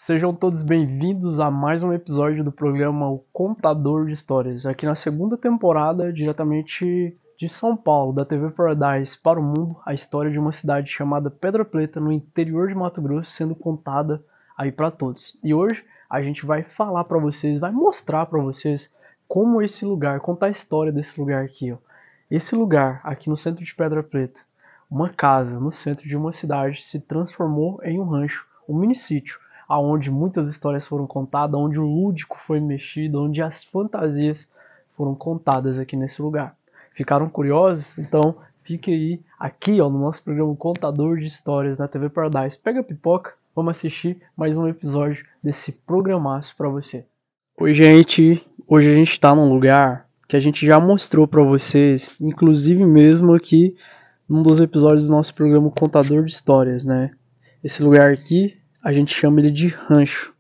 Sejam todos bem-vindos a mais um episódio do programa O Contador de Histórias, aqui na segunda temporada, diretamente de São Paulo, da TV Paradise para o mundo, a história de uma cidade chamada Pedra Preta, no interior de Mato Grosso, sendo contada aí para todos. E hoje a gente vai falar para vocês, vai mostrar para vocês como esse lugar, contar a história desse lugar aqui, ó. Esse lugar, aqui no centro de Pedra Preta, uma casa no centro de uma cidade, se transformou em um rancho, um mini-sítio, aonde muitas histórias foram contadas, onde o lúdico foi mexido, onde as fantasias foram contadas aqui nesse lugar. Ficaram curiosos? Então fique aí, aqui ó, no nosso programa Contador de Histórias na TV Paradise. Pega a pipoca, vamos assistir mais um episódio desse programaço para você. Oi gente, hoje a gente está num lugar que a gente já mostrou para vocês, inclusive mesmo aqui num dos episódios do nosso programa Contador de Histórias, né? Esse lugar aqui, a gente chama ele de rancho,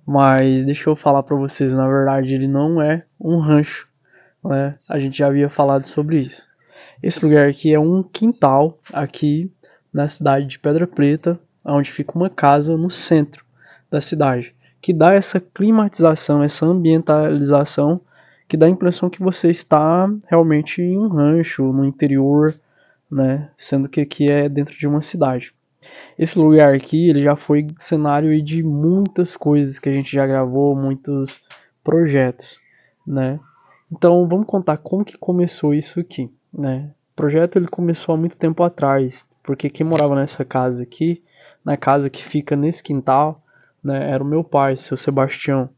mas deixa eu falar para vocês, na verdade ele não é um rancho, né? A gente já havia falado sobre isso. Esse lugar aqui é um quintal aqui na cidade de Pedra Preta, onde fica uma casa no centro da cidade, que dá essa climatização, essa ambientalização, que dá a impressão que você está realmente em um rancho, no interior, né? Sendo que aqui é dentro de uma cidade. Esse lugar aqui, ele já foi cenário de muitas coisas que a gente já gravou, muitos projetos, né? Então, vamos contar como que começou isso aqui, né? O projeto ele começou há muito tempo atrás, porque quem morava nessa casa aqui, na casa que fica nesse quintal, né, era o meu pai, seu Sebastião,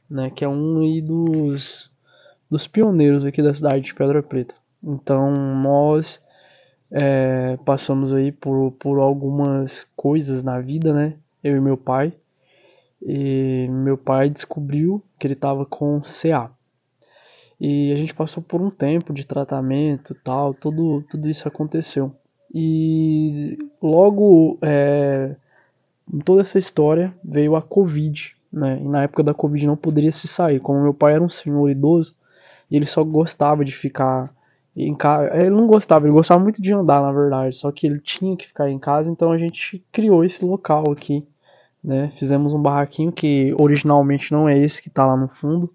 né, que é um aí dos pioneiros aqui da cidade de Pedra Preta. Então, nós passamos aí por algumas coisas na vida, né? Eu e meu pai. E meu pai descobriu que ele estava com CA. E a gente passou por um tempo de tratamento e tal, tudo isso aconteceu. E logo em toda essa história veio a Covid, né? E na época da Covid não poderia se sair. Como meu pai era um senhor idoso, e ele só gostava de ficar em casa. Ele não gostava, ele gostava muito de andar, na verdade. Só que ele tinha que ficar em casa, então a gente criou esse local aqui, né? Fizemos um barraquinho que originalmente não é esse que tá lá no fundo,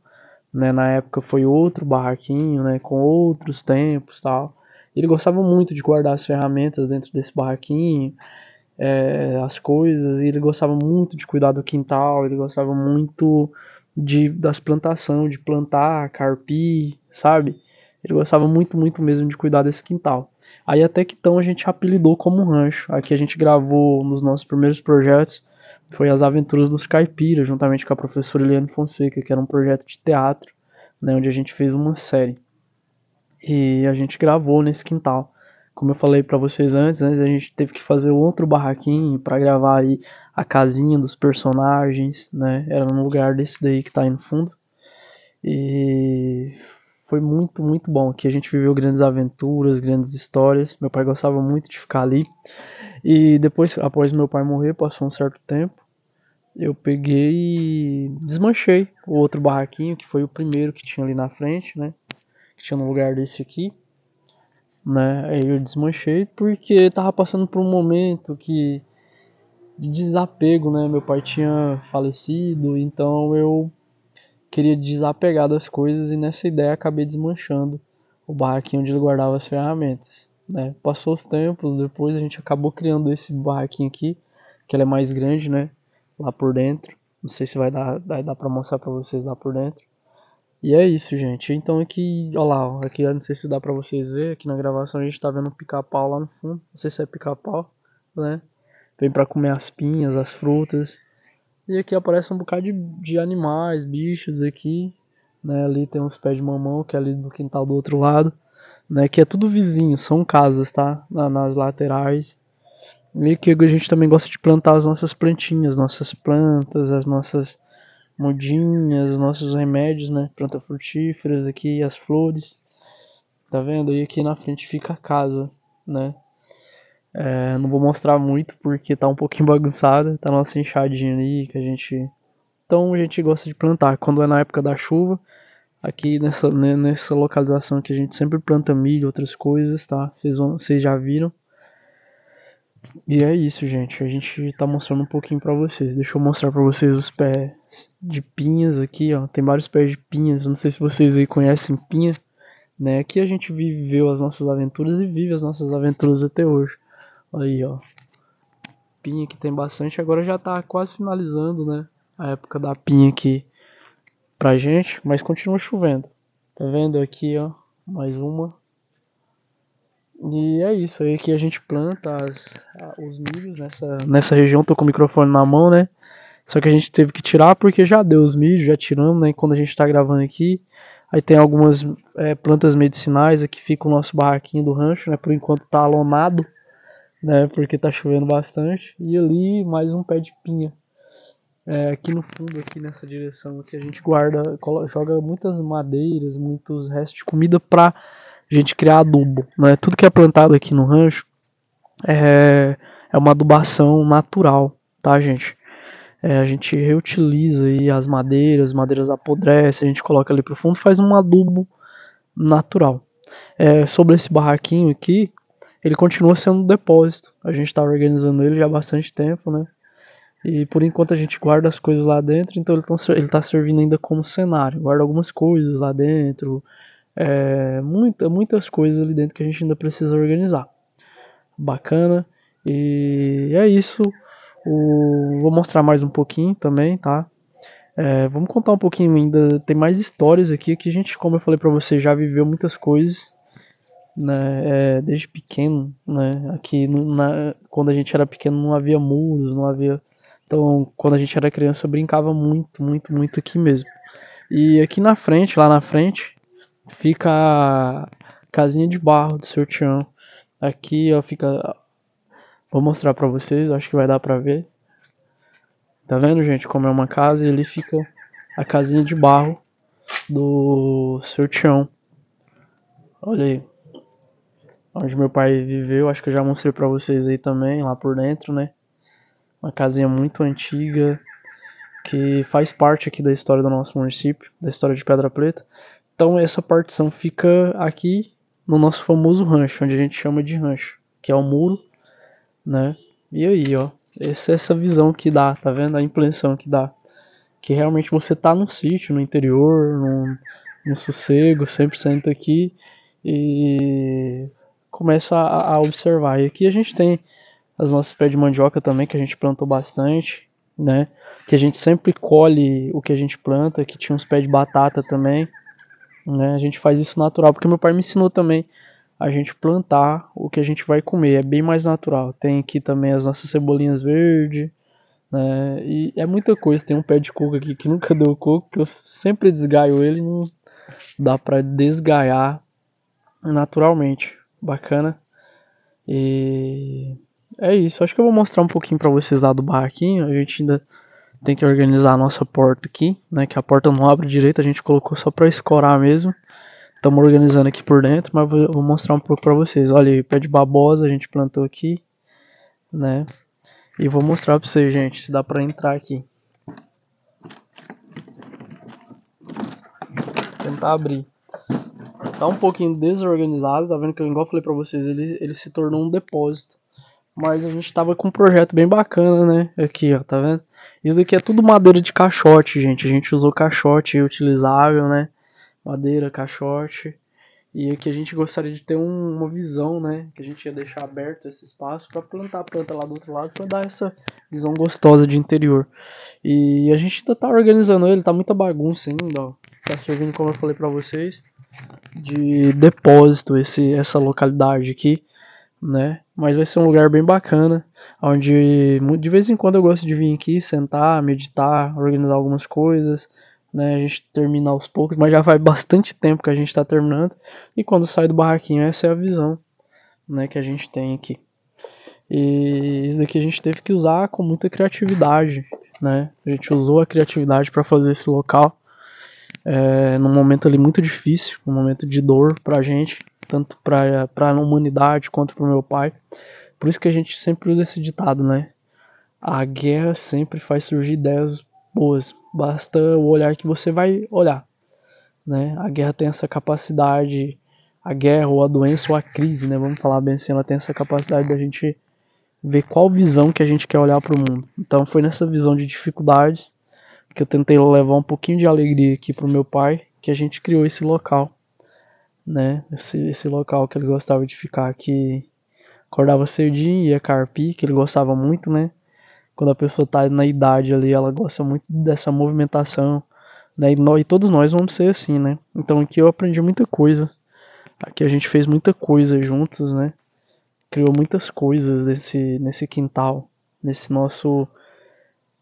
né? Na época foi outro barraquinho, né? Com outros tempos, tal. Ele gostava muito de guardar as ferramentas dentro desse barraquinho, as coisas, e ele gostava muito de cuidar do quintal, ele gostava muito das plantações, de plantar, carpir, sabe? Ele gostava muito, muito mesmo de cuidar desse quintal. Aí até que então a gente apelidou como rancho. Aqui a gente gravou nos nossos primeiros projetos, foi As Aventuras dos Caipiras, juntamente com a professora Eliane Fonseca, que era um projeto de teatro, né, onde a gente fez uma série. E a gente gravou nesse quintal. Como eu falei para vocês antes, a gente teve que fazer outro barraquinho para gravar aí a casinha dos personagens, né? Era num lugar desse daí que tá aí no fundo. E foi muito, muito bom. Aqui a gente viveu grandes aventuras, grandes histórias. Meu pai gostava muito de ficar ali. E depois, após meu pai morrer, passou um certo tempo, eu peguei e desmanchei o outro barraquinho, que foi o primeiro que tinha ali na frente, né? Que tinha no lugar desse aqui, né? Aí eu desmanchei porque tava passando por um momento de desapego, né? Meu pai tinha falecido, então eu queria desapegar das coisas e nessa ideia acabei desmanchando o barraquinho onde ele guardava as ferramentas, né? Passou os tempos, depois a gente acabou criando esse barraquinho aqui, que ele é mais grande, né? Lá por dentro. Não sei se vai dar pra mostrar pra vocês lá por dentro. E é isso, gente. Então aqui, ó lá, aqui eu não sei se dá pra vocês verem, aqui na gravação a gente tá vendo um pica-pau lá no fundo. Não sei se é pica-pau, né? Vem pra comer as pinhas, as frutas. E aqui aparece um bocado de animais, bichos aqui, né? Ali tem uns pés de mamão, que é ali do quintal do outro lado, né? Que é tudo vizinho, são casas, tá? Nas laterais. E aqui a gente também gosta de plantar as nossas plantinhas, nossas plantas, as nossas mudinhas, nossos remédios, né? Plantas frutíferas aqui, as flores. Tá vendo? E aqui na frente fica a casa, né? Não vou mostrar muito porque tá um pouquinho bagunçada. Tá nossa enxadinha ali que a gente. Então a gente gosta de plantar. Quando é na época da chuva, aqui nessa localização aqui a gente sempre planta milho, outras coisas, tá? Vocês já viram. E é isso, gente. A gente tá mostrando um pouquinho pra vocês. Deixa eu mostrar pra vocês os pés de pinhas aqui, ó. Tem vários pés de pinhas. Não sei se vocês aí conhecem pinha, né? Aqui a gente viveu as nossas aventuras e vive as nossas aventuras até hoje. Aí, ó. Pinha que tem bastante. Agora já tá quase finalizando, né? A época da pinha aqui pra gente, mas continua chovendo. Tá vendo aqui, ó? Mais uma. E é isso, aí que a gente planta os milhos nessa região. Tô com o microfone na mão, né? Só que a gente teve que tirar porque já deu os milhos, já tiramos, né? Quando a gente tá gravando aqui. Aí tem algumas plantas medicinais, aqui fica o nosso barraquinho do rancho, né? Por enquanto tá alonado, né? Porque tá chovendo bastante. E ali mais um pé de pinha. Aqui no fundo, aqui nessa direção, aqui a gente guarda, joga muitas madeiras, muitos restos de comida pra gente criar adubo, né? Tudo que é plantado aqui no rancho é uma adubação natural, tá, gente? A gente reutiliza aí as madeiras apodrecem, a gente coloca ali pro fundo, faz um adubo natural. Sobre esse barraquinho aqui, ele continua sendo um depósito. A gente tá organizando ele já há bastante tempo, né? E por enquanto a gente guarda as coisas lá dentro, então ele tá servindo ainda como cenário. Guarda algumas coisas lá dentro, muitas coisas ali dentro que a gente ainda precisa organizar. Bacana. E é isso. Vou mostrar mais um pouquinho também, tá? Vamos contar um pouquinho ainda. Tem mais histórias aqui que a gente, como eu falei pra você, já viveu muitas coisas, né? Desde pequeno, né? Aqui quando a gente era pequeno não havia muros, não havia. Então, quando a gente era criança, eu brincava muito, muito, muito aqui mesmo. E aqui na frente, lá na frente, fica a casinha de barro do Seu Tião. Aqui, ó, fica. Vou mostrar pra vocês, acho que vai dar pra ver. Tá vendo, gente, como é uma casa e ali fica a casinha de barro do Seu Tião. Olha aí, onde meu pai viveu, acho que eu já mostrei pra vocês aí também, lá por dentro, né? Uma casinha muito antiga, que faz parte aqui da história do nosso município, da história de Pedra Preta. Então essa partição fica aqui no nosso famoso rancho, onde a gente chama de rancho, que é o muro, né? E aí, ó, essa visão que dá, tá vendo? A impressão que dá. Que realmente você tá num sítio, no interior, num sossego, 100% aqui, e começa a observar. E aqui a gente tem as nossas pés de mandioca também, que a gente plantou bastante, né? Que a gente sempre colhe o que a gente planta, que tinha uns pés de batata também, né? A gente faz isso natural, porque meu pai me ensinou também a gente plantar o que a gente vai comer, é bem mais natural. Tem aqui também as nossas cebolinhas verdes, né? E é muita coisa. Tem um pé de coco aqui que nunca deu coco, que eu sempre desgaio ele, não dá pra desgaiar naturalmente. Bacana. E é isso. Acho que eu vou mostrar um pouquinho pra vocês lá do barraquinho. A gente ainda tem que organizar a nossa porta aqui, né? Que a porta não abre direito, a gente colocou só pra escorar mesmo. Estamos organizando aqui por dentro, mas vou mostrar um pouco pra vocês. Olha aí, pé de babosa a gente plantou aqui, né? E vou mostrar pra vocês, gente, se dá pra entrar aqui. Tentar abrir. Tá um pouquinho desorganizado, tá vendo que, igual eu falei pra vocês, ele se tornou um depósito. Mas a gente tava com um projeto bem bacana, né? Aqui, ó, tá vendo? Isso daqui é tudo madeira de caixote, gente. A gente usou caixote utilizável, né? Madeira, caixote. E aqui a gente gostaria de ter uma visão, né? Que a gente ia deixar aberto esse espaço para plantar a planta lá do outro lado, para dar essa visão gostosa de interior. E a gente ainda tá organizando ele, tá muita bagunça ainda, ó. Tá servindo, como eu falei pra vocês, de depósito essa localidade aqui, né? Mas vai ser um lugar bem bacana, onde de vez em quando eu gosto de vir aqui, sentar, meditar, organizar algumas coisas, né? A gente termina aos poucos, mas já faz bastante tempo que a gente está terminando. E quando sai do barraquinho, essa é a visão, né, que a gente tem aqui. E isso daqui a gente teve que usar com muita criatividade, né? A gente usou a criatividade para fazer esse local num momento ali muito difícil, um momento de dor pra gente, tanto pra a humanidade quanto pro meu pai. Por isso que a gente sempre usa esse ditado, né? A guerra sempre faz surgir ideias boas, basta o olhar que você vai olhar, né? A guerra tem essa capacidade, a guerra ou a doença ou a crise, né? Vamos falar bem assim, ela tem essa capacidade da gente ver qual visão que a gente quer olhar para o mundo. Então foi nessa visão de dificuldades que eu tentei levar um pouquinho de alegria aqui pro meu pai, que a gente criou esse local, né? Esse local que ele gostava de ficar aqui, acordava cedinho, ia carpir, que ele gostava muito, né? Quando a pessoa tá na idade ali, ela gosta muito dessa movimentação, né? E todos nós vamos ser assim, né? Então aqui eu aprendi muita coisa. Aqui a gente fez muita coisa juntos, né? Criou muitas coisas nesse quintal, nesse nosso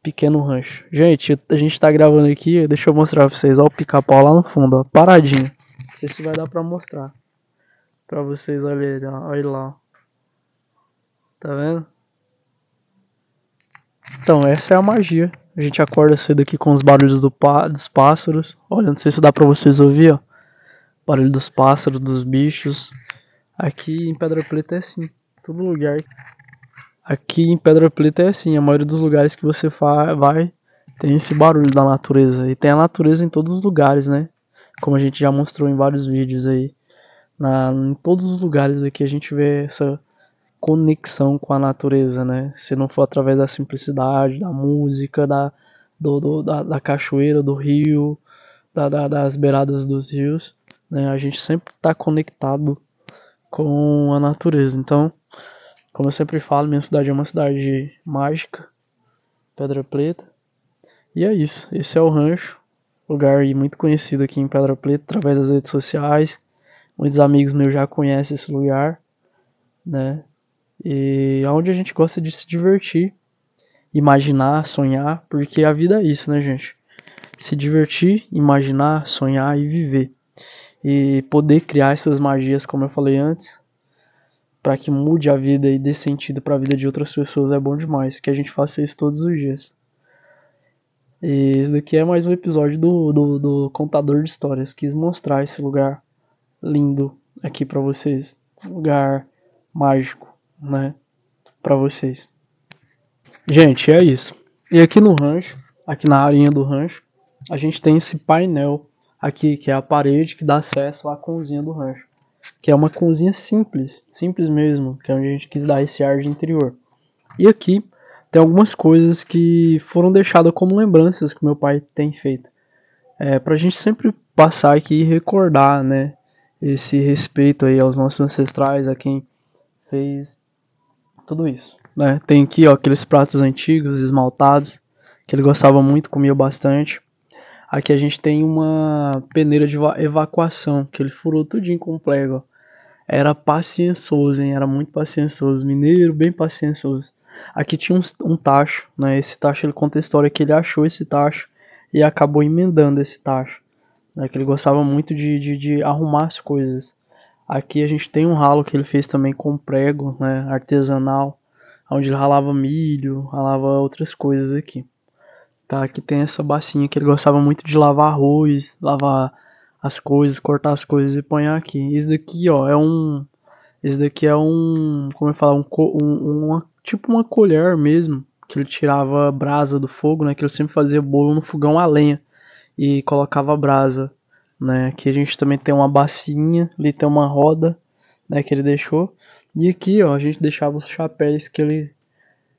pequeno rancho. Gente, a gente tá gravando aqui, deixa eu mostrar pra vocês, ó, o pica-pau lá no fundo, ó, paradinho. Não sei se vai dar pra mostrar pra vocês olharem, ó, olha lá, ó. Tá vendo? Então, essa é a magia. A gente acorda cedo aqui com os barulhos dos pássaros. Olha, não sei se dá pra vocês ouvir, ó. Barulho dos pássaros, dos bichos. Aqui em Pedra Preta é assim. Todo lugar. Aqui em Pedra Preta é assim. A maioria dos lugares que você vai tem esse barulho da natureza. E tem a natureza em todos os lugares, né? Como a gente já mostrou em vários vídeos aí. Em todos os lugares aqui a gente vê essa conexão com a natureza, né? Se não for através da simplicidade, da música, da cachoeira, do rio, das beiradas dos rios, né? A gente sempre está conectado com a natureza. Então, como eu sempre falo, minha cidade é uma cidade mágica, Pedra Preta. E é isso. Esse é o rancho, lugar muito conhecido aqui em Pedra Preta através das redes sociais. Muitos amigos meus já conhecem esse lugar, né? E é onde a gente gosta de se divertir, imaginar, sonhar, porque a vida é isso, né, gente? Se divertir, imaginar, sonhar e viver. E poder criar essas magias, como eu falei antes, para que mude a vida e dê sentido para a vida de outras pessoas é bom demais. Que a gente faça isso todos os dias. E esse daqui é mais um episódio do Contador de Histórias. Quis mostrar esse lugar lindo aqui para vocês. Um lugar mágico, né? Para vocês. Gente, é isso. E aqui no rancho, aqui na arinha do rancho, a gente tem esse painel aqui, que é a parede que dá acesso à cozinha do rancho. Que é uma cozinha simples, simples mesmo, que é onde a gente quis dar esse ar de interior. E aqui tem algumas coisas que foram deixadas como lembranças que meu pai tem feito. Pra gente sempre passar aqui e recordar, né, esse respeito aí aos nossos ancestrais, a quem fez tudo isso, né? Tem aqui, ó, aqueles pratos antigos, esmaltados, que ele gostava muito, comia bastante. Aqui a gente tem uma peneira de evacuação, que ele furou tudinho com prego, ó. Era paciencioso, hein? Era muito paciencioso, mineiro, bem paciencioso. Aqui tinha um tacho, né? Esse tacho, ele conta a história que ele achou esse tacho e acabou emendando esse tacho, né? Que ele gostava muito de arrumar as coisas. Aqui a gente tem um ralo que ele fez também com prego, né, artesanal, onde ele ralava milho, ralava outras coisas aqui. Tá, aqui tem essa bacinha que ele gostava muito de lavar arroz, lavar as coisas, cortar as coisas e pôr aqui. Esse daqui é um, como eu falo, tipo uma colher mesmo, que ele tirava a brasa do fogo, né, que ele sempre fazia bolo no fogão a lenha e colocava brasa, né? Aqui a gente também tem uma bacinha, ali tem uma roda, né, que ele deixou. E aqui, ó, a gente deixava os chapéus que ele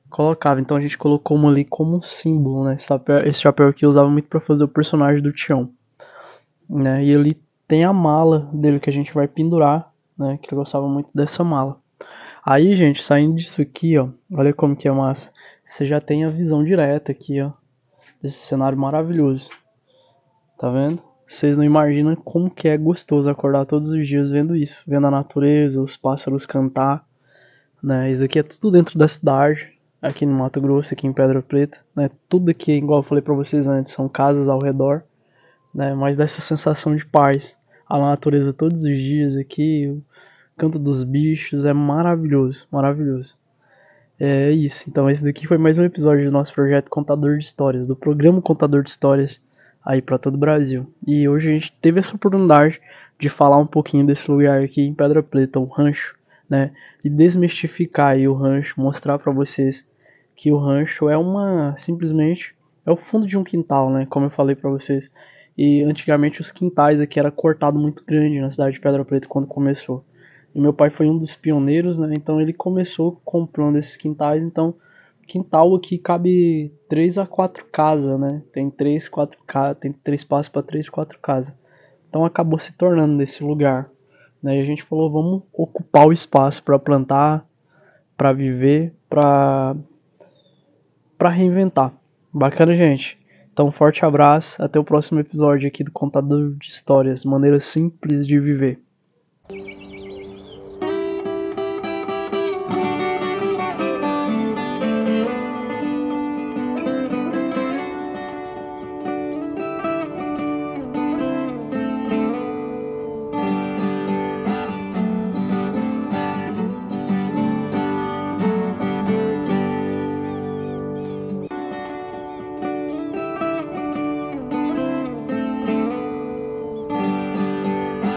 colocava. Então a gente colocou uma ali como um símbolo, né? Esse chapéu aqui eu usava muito para fazer o personagem do Tião, né? E ali tem a mala dele que a gente vai pendurar, né? Que eu gostava muito dessa mala. Aí, gente, saindo disso aqui, ó, olha como que é massa. Você já tem a visão direta aqui, ó, desse cenário maravilhoso. Tá vendo? Vocês não imaginam como que é gostoso acordar todos os dias vendo isso, vendo a natureza, os pássaros cantar, né? Isso aqui é tudo dentro da cidade, aqui no Mato Grosso, aqui em Pedra Preta, né? Tudo aqui, igual eu falei pra vocês antes, são casas ao redor, né? Mas dá essa sensação de paz. A natureza todos os dias aqui, o canto dos bichos, é maravilhoso, maravilhoso. É isso, então esse daqui foi mais um episódio do nosso projeto Contador de Histórias, do programa Contador de Histórias aí para todo o Brasil. E hoje a gente teve essa oportunidade de falar um pouquinho desse lugar aqui em Pedra Preta, o rancho, né? E desmistificar aí o rancho, mostrar para vocês que o rancho simplesmente é o fundo de um quintal, né? Como eu falei para vocês. E antigamente os quintais aqui era cortado muito grande na cidade de Pedra Preta quando começou. E meu pai foi um dos pioneiros, né? Então ele começou comprando esses quintais. Então, quintal aqui cabe 3 a 4 casas, né? Tem 3, 4 casas, tem 3 espaços para 3, 4 casas. Então acabou se tornando nesse lugar, né? E a gente falou, vamos ocupar o espaço para plantar, para viver, para reinventar. Bacana, gente. Então, um forte abraço, até o próximo episódio aqui do Contador de Histórias, maneira simples de viver.